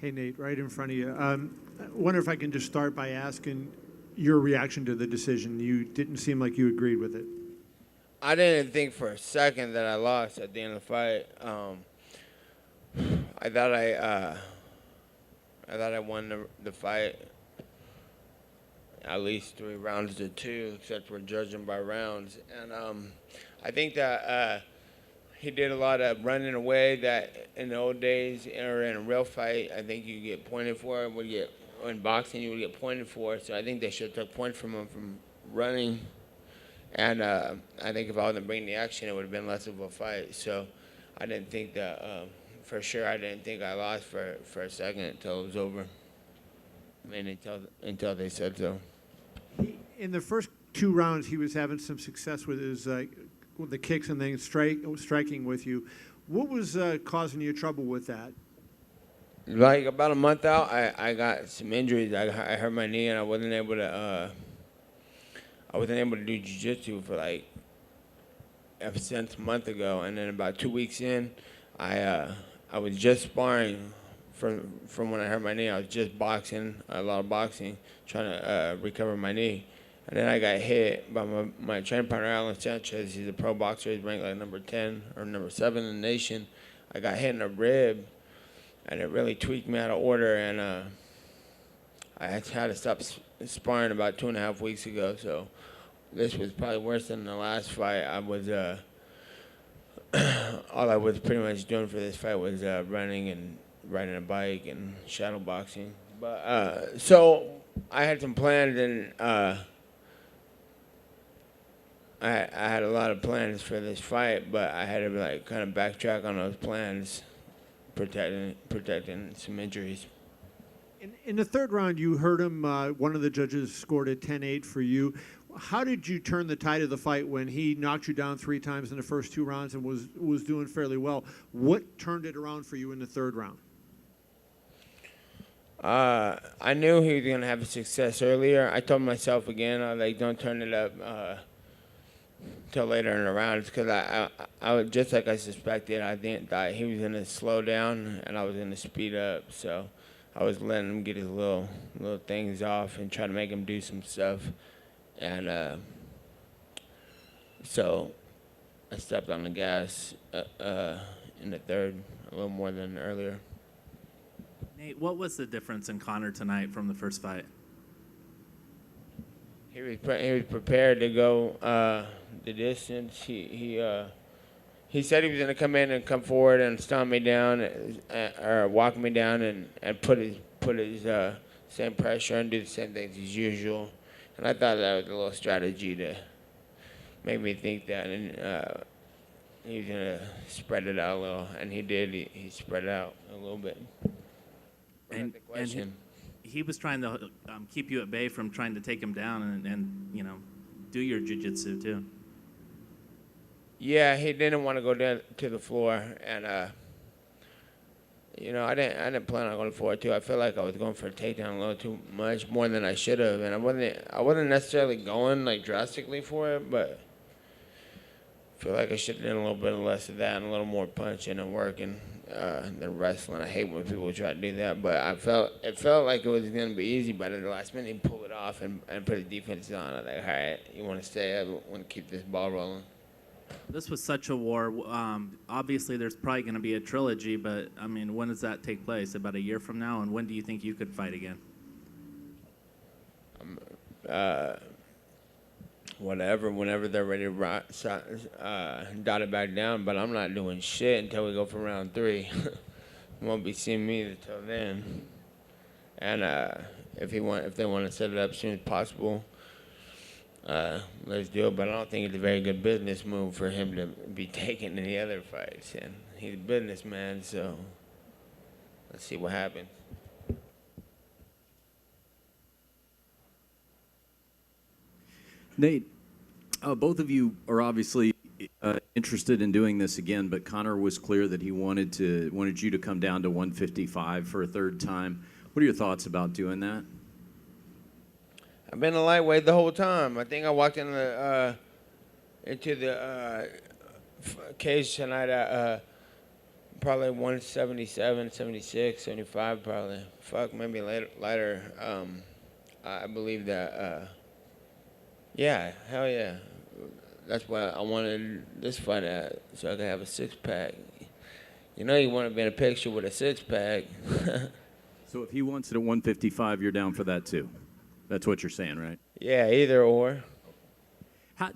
Hey, Nate, right in front of you. I wonder if I can just start by asking your reaction to the decision. You didn't seem like you agreed with it. I didn't think for a second that I lost at the end of the fight. I thought I won the fight at least 3 rounds to 2, except for judging by rounds. And I think that he did a lot of running away that in the old days or in a real fight, I think you get pointed for. In boxing, you would get pointed for. So I think they should have took points from him from running. And I think if I wasn't bringing the action, it would have been less of a fight. So I didn't think that, for sure, I didn't think I lost for a second until it was over. I mean, until they said so. In the first 2 rounds, he was having some success with his with the kicks and then striking with you. What was causing you trouble with that? Like about a month out, I got some injuries. I hurt my knee and I wasn't able to do jiu-jitsu for like ever since a month ago. And then about 2 weeks in, I was just sparring from when I hurt my knee. I was just boxing, a lot of boxing, trying to recover my knee. And then I got hit by my training partner, Alan Sanchez. He's a pro boxer. He's ranked like number 10 or number 7 in the nation. I got hit in the rib, and it really tweaked me out of order. And I had to stop sparring about 2.5 weeks ago. So this was probably worse than the last fight. I was all I was pretty much doing for this fight was running and riding a bike and shadow boxing. But so I had some plans, and I had a lot of plans for this fight, but I had to like kind of backtrack on those plans, protecting some injuries. In the third round, you heard him. One of the judges scored a 10-8 for you. How did you turn the tide of the fight when he knocked you down 3 times in the first 2 rounds and was doing fairly well? What turned it around for you in the third round? I knew he was gonna have success earlier. I told myself again, I was like, don't turn it up till later in the rounds, because I was just like I suspected. I didn't thought he was gonna slow down and I was gonna speed up. So I was letting him get his little things off and try to make him do some stuff. And so I stepped on the gas in the third a little more than earlier. Nate, what was the difference in Conor tonight from the first fight? He was prepared to go the distance. He said he was going to come in and come forward and stomp me down or walk me down and put his same pressure and do the same things as usual. And I thought that was a little strategy to make me think that. And he was going to spread it out a little, and he did. He spread it out a little bit. And he was trying to keep you at bay from trying to take him down and do your jiu-jitsu too. Yeah, he didn't want to go down to the floor, and I didn't plan on going for it too. I felt like I was going for a takedown a little too much, more than I should have, and I wasn't necessarily going like drastically for it, but I feel like I should have done a little bit less of that and a little more punching and working than wrestling. I hate when people try to do that, but it felt like it was going to be easy, but at the last minute he pulled it off and put his defense on. I was like, all right, you want to stay? I want to keep this ball rolling. This was such a war. Obviously, there's probably going to be a trilogy, but I mean, when does that take place? About a year from now, and when do you think you could fight again? Whenever they're ready to dot it back down, but I'm not doing shit until we go for round 3. You won't be seeing me until then. And if they want to set it up as soon as possible, let's do it. But I don't think it's a very good business move for him to be taking any other fights. And he's a businessman, so let's see what happens. Nate, both of you are obviously interested in doing this again, but Conor was clear that he wanted you to come down to 155 for a third time. What are your thoughts about doing that? I've been a lightweight the whole time. I think I walked into the cage tonight at Probably 177, 76, 75 probably. Fuck, maybe lighter. I believe that, yeah, hell yeah. That's why I wanted this fight at, so I could have a six-pack. You know you want to be in a picture with a six-pack. So if he wants it at 155, you're down for that too. That's what you're saying, right? Yeah, either or.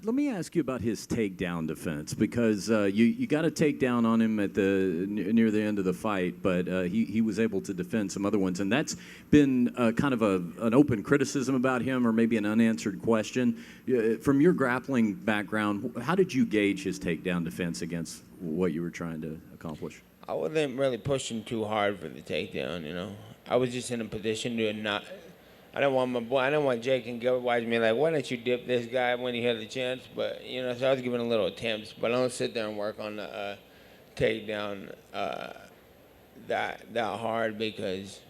Let me ask you about his takedown defense, because you got a takedown on him at near the end of the fight, but he was able to defend some other ones, and that's been kind of an open criticism about him, or maybe an unanswered question. From your grappling background, how did you gauge his takedown defense against what you were trying to accomplish? I wasn't really pushing too hard for the takedown, you know. I was just in a position to not. I don't want Jake and Gilbert watching me like, why don't you dip this guy when you had the chance? But, you know, so I was giving a little attempts. But I don't sit there and work on the takedown that hard, because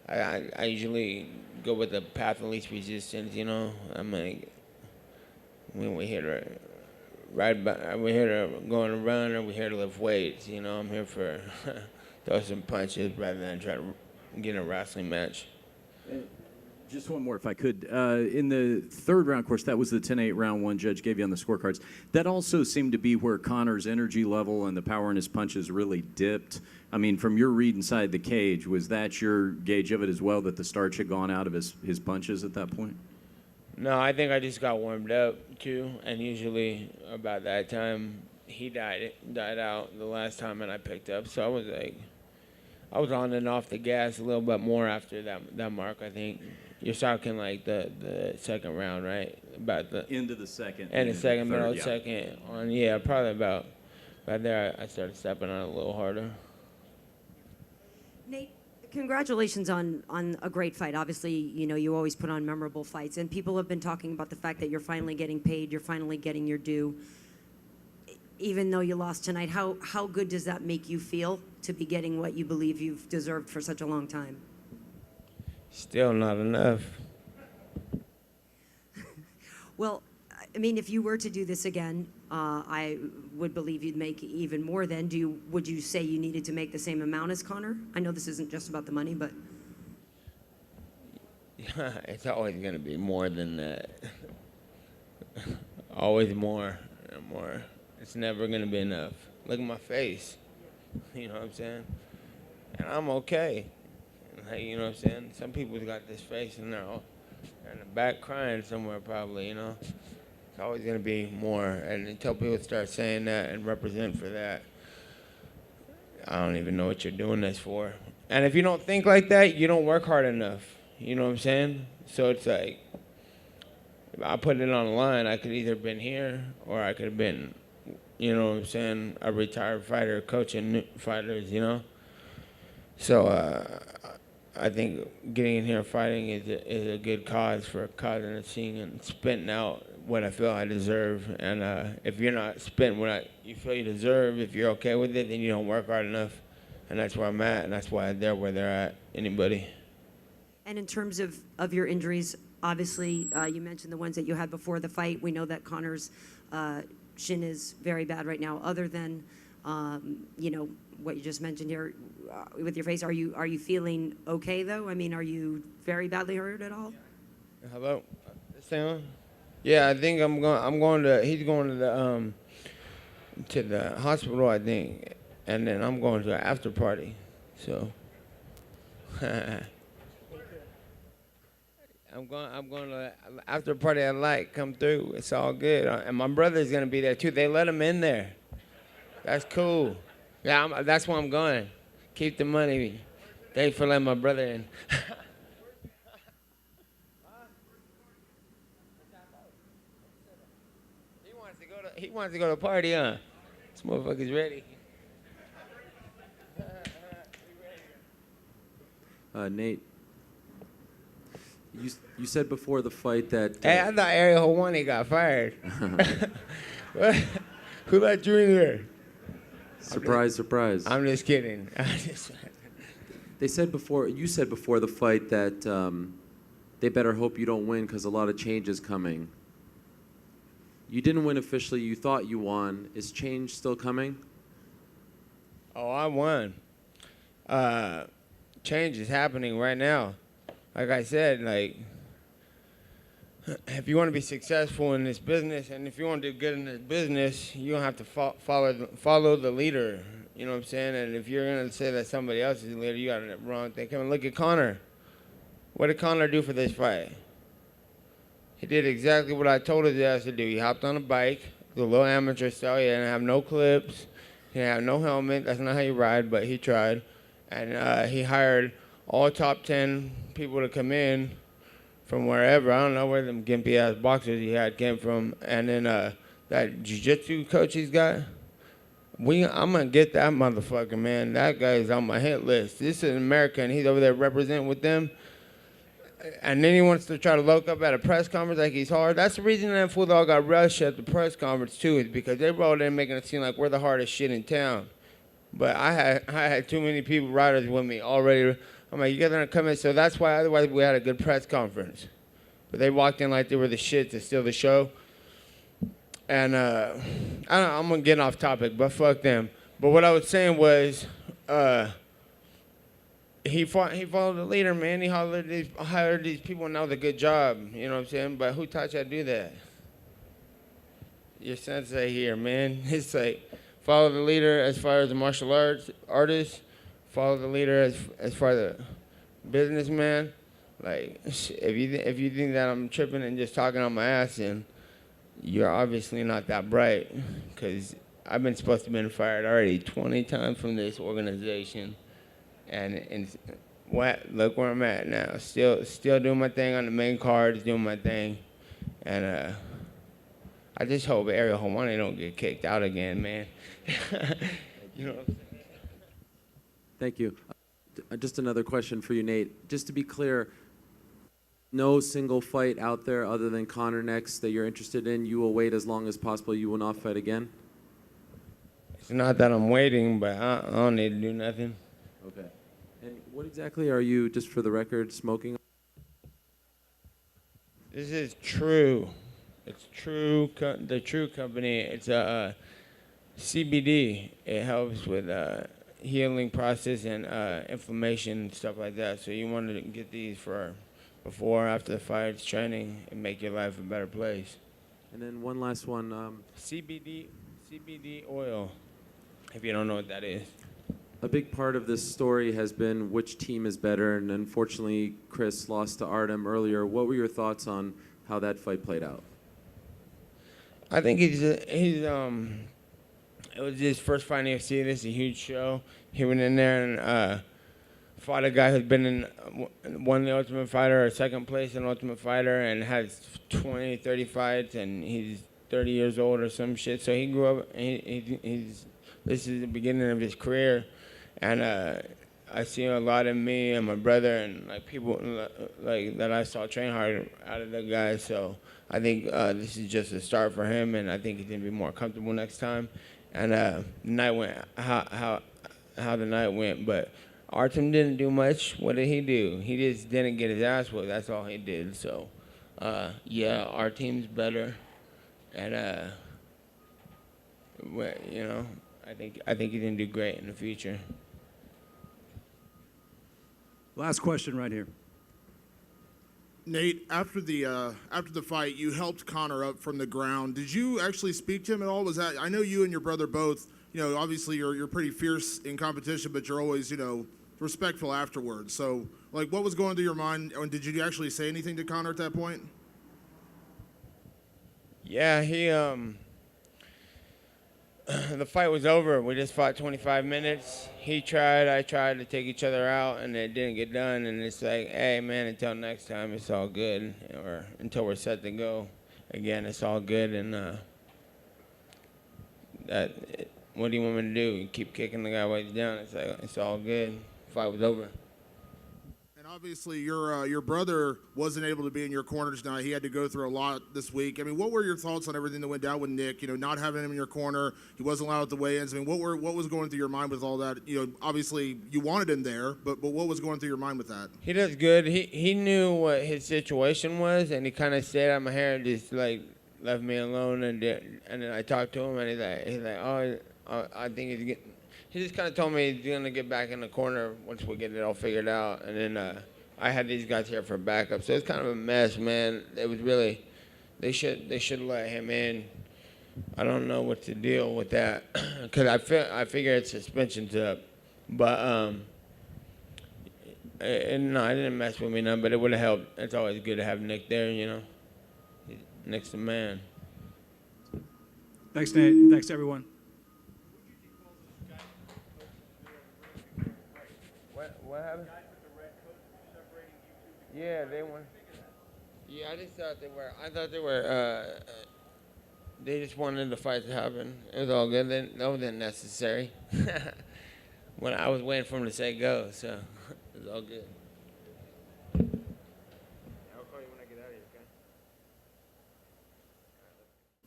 I usually go with the path of least resistance, you know. I'm like, when we're here to we're here to go on a run, or we're here to lift weights, you know. I'm here for throw some punches rather than try to get in a wrestling match. Just one more, if I could. In the third round, of course, that was the 10-8 round one judge gave you on the scorecards. That also seemed to be where Conor's energy level and the power in his punches really dipped. I mean, from your read inside the cage, was that your gauge of it as well, that the starch had gone out of his punches at that point? No, I think I just got warmed up, too. And usually about that time, he died out the last time, and I picked up. So I was on and off the gas a little bit more after that mark, I think. You're talking like the second round, right? About the end of the second. And the second, middle of the yeah. second. Yeah, probably about right there. I started stepping on it a little harder. Nate, congratulations on a great fight. Obviously, you know, you always put on memorable fights, and people have been talking about the fact that you're finally getting paid, you're finally getting your due. Even though you lost tonight, how good does that make you feel to be getting what you believe you've deserved for such a long time? Still not enough. Well, I mean, if you were to do this again, I would believe you'd make even more then. Would you say you needed to make the same amount as Conor? I know this isn't just about the money, but... It's always going to be more than that. Always more and more. It's never going to be enough. Look at my face. You know what I'm saying? And I'm okay. Like, you know what I'm saying? Some people's got this face and they're all in the back crying somewhere probably, you know? It's always going to be more. And until people start saying that and represent for that, I don't even know what you're doing this for. And if you don't think like that, you don't work hard enough. You know what I'm saying? So it's like, if I put it on the line, I could either have been here or I could have been, you know what I'm saying, a retired fighter coaching new fighters, you know? So I think getting in here and fighting is a good cause for causing a scene and spitting out what I feel I deserve. And if you're not spitting what you feel you deserve, if you're okay with it, then you don't work hard enough. And that's where I'm at, and that's why they're where they're at, anybody. And in terms of your injuries, obviously, you mentioned the ones that you had before the fight. We know that Conor's shin is very bad right now. Other than, you know, what you just mentioned here with your face, are you feeling okay though? I mean, are you very badly hurt at all? Hello, this thing on? Yeah, I think he's going to the hospital, I think, and then I'm going to an after party. So. I'm going to after party at Light. Come through. It's all good. And my brother's gonna be there too. They let him in there. That's cool. Yeah, that's why I'm going. Keep the money. Thanks for letting my brother in. He wants to go to a party, huh? This motherfucker's ready. Nate, you said before the fight that... Hey, I thought Ariel Hawani got fired. What? Who let you in here? Surprise, surprise. I'm just kidding. You said before the fight that they better hope you don't win because a lot of change is coming. You didn't win officially. You thought you won. Is change still coming? Oh, I won. Change is happening right now. Like I said, like, if you want to be successful in this business, and if you want to do good in this business, you don't have to follow the leader. You know what I'm saying? And if you're gonna say that somebody else is the leader, you got it wrong thing. Come and look at Conor. What did Conor do for this fight? He did exactly what I told his ass to do. He hopped on a bike, the little amateur style. He didn't have no clips. He didn't have no helmet. That's not how you ride, but he tried. And he hired all top 10 people to come in from wherever. I don't know where them gimpy ass boxers he had came from. And then that jiu-jitsu coach he's got, I'm gonna get that motherfucker, man. That guy's on my hit list. This is America, and he's over there representing with them. And then he wants to try to look up at a press conference like he's hard. That's the reason that fool all got rushed at the press conference too, is because they rolled in making it seem like we're the hardest shit in town. But I had too many people, riders with me already. I'm like, you guys aren't coming, so that's why otherwise we had a good press conference. But they walked in like they were the shit to steal the show. And I don't know, I'm gonna get off topic, but fuck them. But what I was saying was, he followed the leader, man. He hired these people, and that was a good job. You know what I'm saying? But who taught you how to do that? Your sensei here, man. It's like, follow the leader as far as the martial artist. Follow the leader as far as the businessman. Like, if you think that I'm tripping and just talking on my ass, then you're obviously not that bright. Because I've been supposed to have been fired already 20 times from this organization. And look where I'm at now. Still doing my thing on the main cards, doing my thing. And I just hope Ariel Helwani don't get kicked out again, man. You know what I'm saying? Thank you. Just another question for you, Nate. Just to be clear, no single fight out there other than Conor next that you're interested in. You will wait as long as possible. You will not fight again? It's not that I'm waiting, but I don't need to do nothing. Okay. And what exactly are you, just for the record, smoking? This is True. It's True, the True company. It's a CBD. It helps with healing process and inflammation and stuff like that. So you want to get these for before, after the fights, training, and make your life a better place. And then one last one. CBD oil, if you don't know what that is. A big part of this story has been which team is better, and unfortunately, Chris lost to Artem earlier. What were your thoughts on how that fight played out? I think it was his first fight in UFC. This is a huge show. He went in there and fought a guy who's been in won the Ultimate Fighter or second place in Ultimate Fighter and has 20, 30 fights, and he's 30 years old or some shit. So he grew up. This is the beginning of his career. And I see a lot of me and my brother and like people like that I saw train hard out of the guys. So I think this is just a start for him, and I think he's gonna be more comfortable next time. And the night went how the night went, but Artem didn't do much. What did he do? He just didn't get his ass whooped. That's all he did. So yeah, our team's better, and you know, I think he's gonna do great in the future. Last question right here. Nate, after the fight, you helped Conor up from the ground. Did you actually speak to him at all? Was that, I know you and your brother both, you know, obviously you're pretty fierce in competition, but you're always, you know, respectful afterwards. So, like, what was going through your mind? And did you actually say anything to Conor at that point? Yeah, he the fight was over. We just fought 25 minutes. He tried, I tried to take each other out, and it didn't get done. And it's like, hey, man, until next time, it's all good. Or until we're set to go again, it's all good. And what do you want me to do? You keep kicking the guy while he's down. It's like, it's all good. Fight was over. And obviously, your brother wasn't able to be in your corner tonight. He had to go through a lot this week. I mean, what were your thoughts on everything that went down with Nick? You know, not having him in your corner, he wasn't allowed at the weigh-ins. I mean, what was going through your mind with all that? You know, obviously you wanted him there, but what was going through your mind with that? He does good. He knew what his situation was, and he kind of stayed out my hair and just like left me alone. And then I talked to him, and he's like, oh, I think He just kind of told me he's gonna get back in the corner once we get it all figured out, and then I had these guys here for backup, so it's kind of a mess, man. It was really, they should let him in. I don't know what to deal with that, cause I figure it's suspension's up, but no, I didn't mess with me none, but it would have helped. It's always good to have Nick there, you know. Nick's the man. Thanks, Nate. Thanks, everyone. What happened? Yeah, they won. Yeah, I just thought they were. I thought they were. They just wanted the fight to happen. It was all good. That wasn't necessary. When I was waiting for him to say go, so it was all good. I'll call you when I get out of here, okay?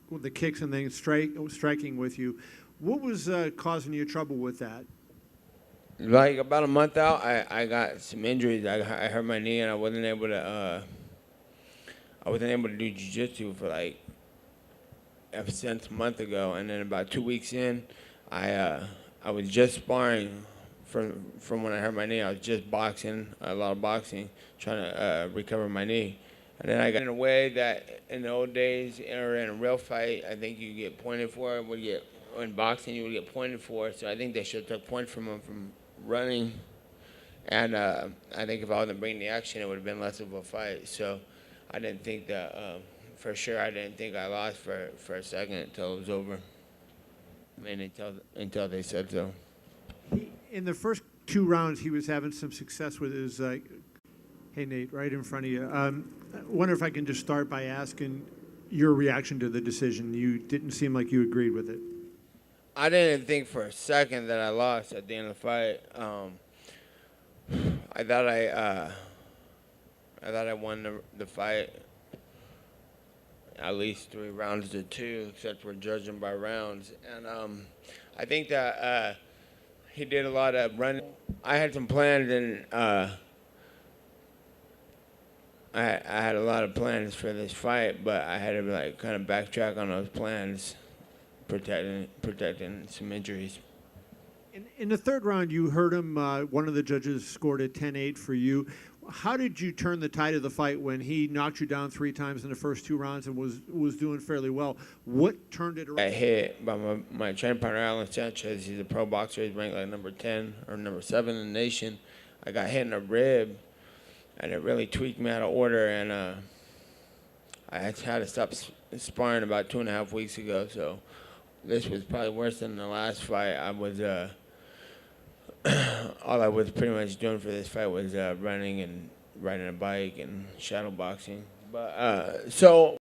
With the kicks and then striking with you, what was causing you trouble with that? Like about a month out, I got some injuries. I hurt my knee and I wasn't able to do jiu-jitsu for like ever since a month ago. And then about 2 weeks in, I was just sparring from when I hurt my knee. I was just boxing, a lot of boxing, trying to recover my knee. And then I got in a way that in the old days or in a real fight, I think you get pointed for. In boxing, you would get pointed for. So I think they should have took points from him from running. And I think if I wasn't bringing the action, it would have been less of a fight. So I didn't think that, for sure, I didn't think I lost for a second until it was over. I mean, until they said so. In the first 2 rounds, he was having some success with his. Hey, Nate, right in front of you. I wonder if I can just start by asking your reaction to the decision. You didn't seem like you agreed with it. I didn't think for a second that I lost at the end of the fight. I thought I won the fight at least 3 rounds to 2, except for judging by rounds. And I think that he did a lot of running. I had some plans, and I had a lot of plans for this fight, but I had to like kind of backtrack on those plans, protecting some injuries. In the 3rd round, you heard him. One of the judges scored a 10-8 for you. How did you turn the tide of the fight when he knocked you down 3 times in the first 2 rounds and was doing fairly well? What turned it around? I hit by my training partner, Alan Sanchez. He's a pro boxer. He's ranked like number 10 or number 7 in the nation. I got hit in a rib, and it really tweaked me out of order. And I had to stop sparring about 2.5 weeks ago. So this was probably worse than the last fight. I was all I was pretty much doing for this fight was running and riding a bike and shadow boxing. But so